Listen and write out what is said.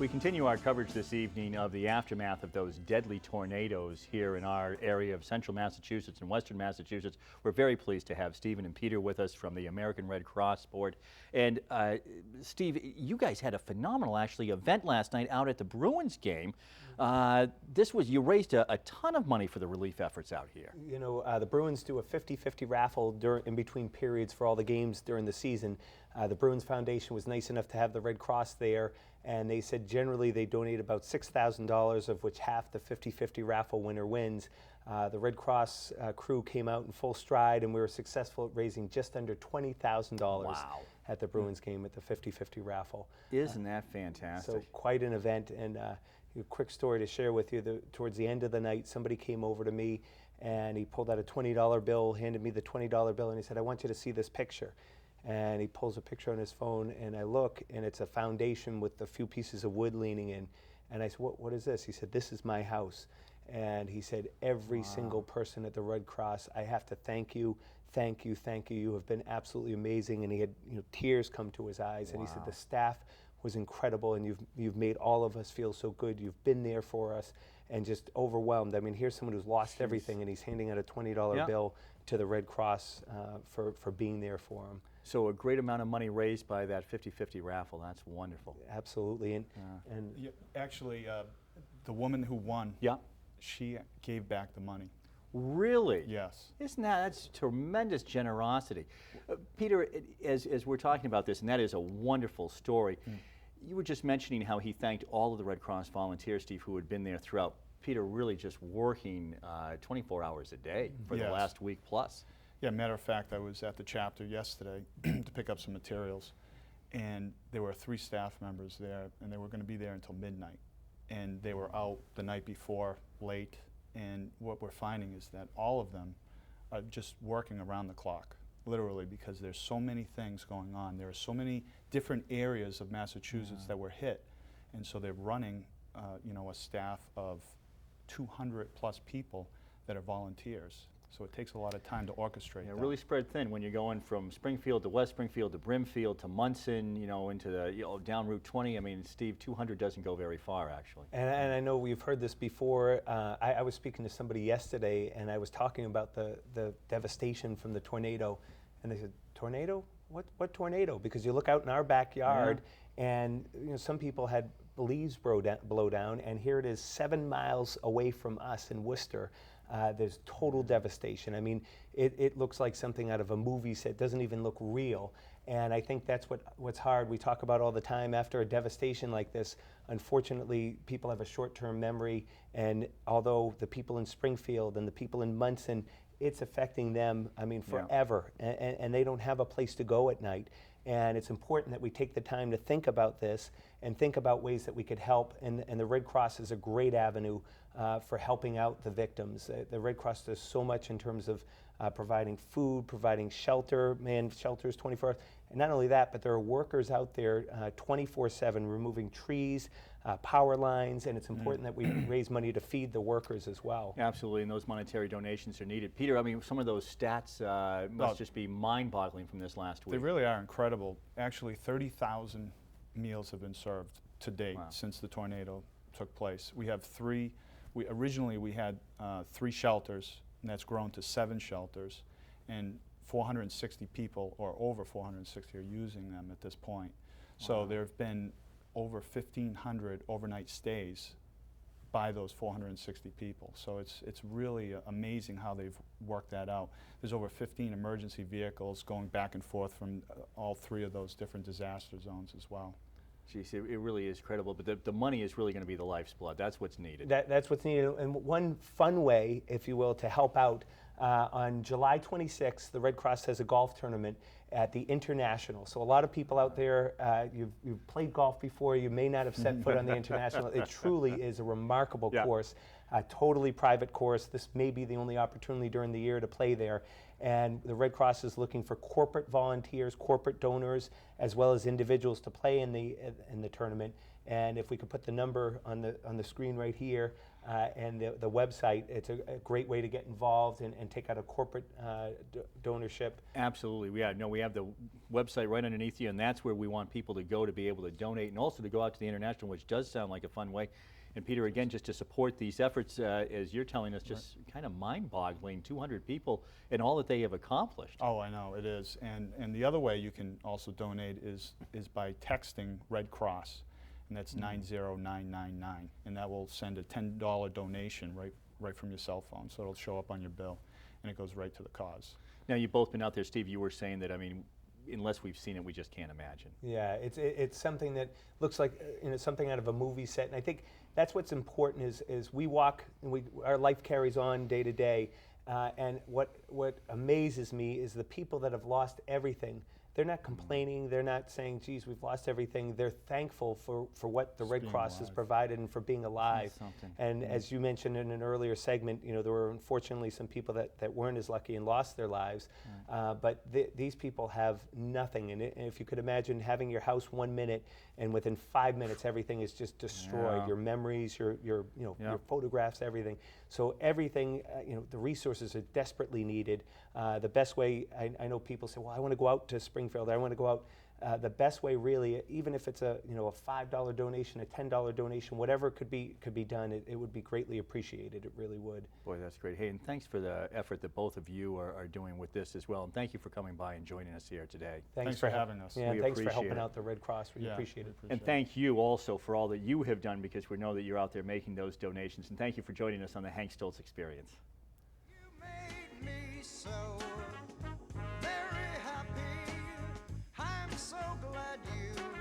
We continue our coverage this evening of the aftermath of those deadly tornadoes here in our area of central Massachusetts and western Massachusetts. We're very pleased to have Stephen and Peter with us from the American Red Cross board. And Steve, you guys had a phenomenal actually event last night out at the Bruins game. You raised a ton of money for the relief efforts out here. You know, the Bruins do a 50-50 raffle in between periods for all the games during the season. The Bruins Foundation was nice enough to have the Red Cross there, and they said generally they donate about $6,000, of which half the 50-50 raffle winner wins. The Red Cross crew came out in full stride, and we were successful at raising just under $20,000 at the Bruins game at the 50-50 raffle. Isn't that fantastic? So quite an event, and a quick story to share with you. Towards the end of the night, somebody came over to me, and he pulled out a $20 bill, handed me the $20 bill, and he said, "I want you to see this picture." And he pulls a picture on his phone, and I look, and it's a foundation with a few pieces of wood leaning in. And I said, what is this? He said, "This is my house." And he said, every single person at the Red Cross, I have to thank you, thank you, thank you. You have been absolutely amazing. And he had tears come to his eyes. And he said, the staff was incredible, and you've made all of us feel so good. You've been there for us, and just overwhelmed. I mean, here's someone who's lost everything, and he's handing out a $20 bill to the Red Cross for being there for him. So a great amount of money raised by that 50-50 raffle. That's wonderful. Absolutely. And yeah, actually, the woman who won, she gave back the money. Really? Yes. That's tremendous generosity. Peter, as we're talking about this, and that is a wonderful story, you were just mentioning how he thanked all of the Red Cross volunteers, Steve, who had been there throughout. Peter really just working 24 hours a day for the last week plus. Yeah, matter of fact, I was at the chapter yesterday to pick up some materials, and there were 3 staff members there, and they were going to be there until midnight. And they were out the night before, late, and what we're finding is that all of them are just working around the clock, literally, because there's so many things going on. There are so many different areas of Massachusetts that were hit, and so they're running, a staff of 200 plus people that are volunteers. So it takes a lot of time to orchestrate that. Really spread thin when you're going from Springfield to West Springfield to Brimfield to Munson, into the down Route 20. I mean, Steve, 200 doesn't go very far, actually. And I know we've heard this before. I was speaking to somebody yesterday, and I was talking about the devastation from the tornado, and they said, "Tornado? What tornado?" Because you look out in our backyard, and some people had leaves blow down, and here it is 7 miles away from us in Worcester. There's total devastation. I mean, it looks like something out of a movie set. It doesn't even look real. And I think that's what's hard. We talk about all the time after a devastation like this. Unfortunately, people have a short-term memory, and although the people in Springfield and the people in Munson, it's affecting them, I mean, forever. And they don't have a place to go at night. And it's important that we take the time to think about this and think about ways that we could help. And the Red Cross is a great avenue for helping out the victims. The Red Cross does so much in terms of providing food, providing shelter, manned shelters 24 hours. And not only that, but there are workers out there 24/7 removing trees, power lines, and it's important that we raise money to feed the workers as well. Absolutely, and those monetary donations are needed. Peter, I mean, some of those stats must just be mind-boggling from this last week. They really are incredible. Actually, 30,000 meals have been served to date since the tornado took place. We have 3. Originally we had 3 shelters, and that's grown to 7 shelters, and 460 people, or over 460, are using them at this point. So there have been over 1,500 overnight stays by those 460 people. So it's really amazing how they've worked that out. There's over 15 emergency vehicles going back and forth from all 3 of those different disaster zones as well. Geez, it really is credible, but the money is really going to be the life's blood. That's what's needed. That's what's needed. And one fun way, if you will, to help out, on July 26th, the Red Cross has a golf tournament at the International. So a lot of people out there, you've played golf before, you may not have set foot on the International. It truly is a remarkable course, a totally private course. This may be the only opportunity during the year to play there. And the Red Cross is looking for corporate volunteers, corporate donors, as well as individuals to play in the tournament. And if we could put the number on the screen right here, and the website. It's a great way to get involved and take out a corporate donorship. Absolutely. Yeah, no, we have the website right underneath you, and that's where we want people to go to be able to donate and also to go out to the international, which does sound like a fun way. And Peter, again, just to support these efforts, as you're telling us, just kind of mind-boggling, 200 people and all that they have accomplished. Oh, I know, it is. And the other way you can also donate is by texting Red Cross, and that's 90999, and that will send a $10 donation right from your cell phone, so it'll show up on your bill, and it goes right to the cause. Now, you've both been out there. Steve, you were saying that, I mean, unless we've seen it, we just can't imagine. Yeah, it's something that looks like something out of a movie set, and I think that's what's important is we walk, and our life carries on day to day, and what amazes me is the people that have lost everything. They're not complaining. They're not saying, geez, we've lost everything. They're thankful for what the Red Cross has provided and for being alive. And as you mentioned in an earlier segment, there were unfortunately some people that weren't as lucky and lost their lives. But these people have nothing. And if you could imagine having your house 1 minute and within 5 minutes everything is just destroyed. Yeah. Your memories, your photographs, everything. So everything, the resources are desperately needed. The best way, I know people say, well, I want to go out to Springfield. I want to go out. The best way, really, even if it's a $5 donation, a $10 donation, whatever could be done, it would be greatly appreciated. It really would. Boy, that's great. Hey, and thanks for the effort that both of you are doing with this as well. And thank you for coming by and joining us here today. Thanks for having us. Yeah, We thanks for appreciate helping it. out the Red Cross. We appreciate it. And thank you also for all that you have done, because we know that you're out there making those donations. And thank you for joining us on the Hank Stoltz Experience. You made me so very happy. I'm so glad you